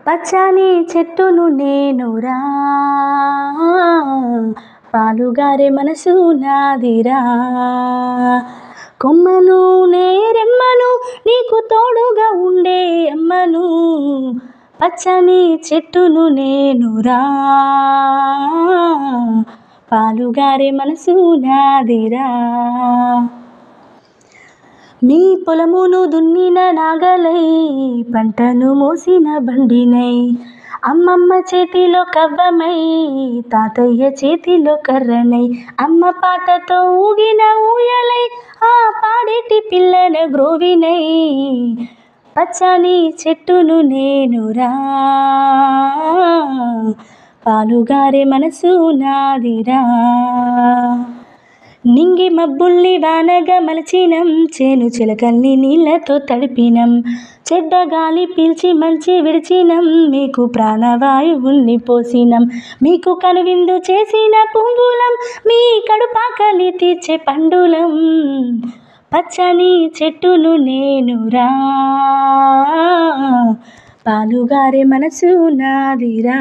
పచ్చని చెట్టును నేనురా, పాలుగారే మనసు నాదిరా. కొమ్మను నేరెమ్మను, నీకు తోడుగా ఉండే అమ్మను. పచ్చని చెట్టును నేనురా, పాలుగారే మనసు నాదిరా. మీ పొలమును దున్నిన నాగలై, పంటను మోసిన బండినై, అమ్మమ్మ చేతిలో కవ్వమై, తాతయ్య చేతిలో కర్రనై, అమ్మ పాటతో ఊగిన ఊయలై, ఆ పాడేటి పిల్లన గ్రోవినై. పచ్చని చెట్టును నేనురా, పాలుగారే మనసు నాదిరా. నింగి మబ్బుల్ని వానగా మలచినం, చేను చిలకల్ని నీళ్లతో తడిపినం, చెడ్డ గాలి పీల్చి మంచి విడిచినం, మీకు ప్రాణవాయువుల్ని పోసినం. మీకు కనువిందు చేసిన పువ్వులం, మీ కడుపాకలి తీర్చే పండులం. పచ్చని చెట్టును నేనురా, పాలుగారే మనసు నాదిరా.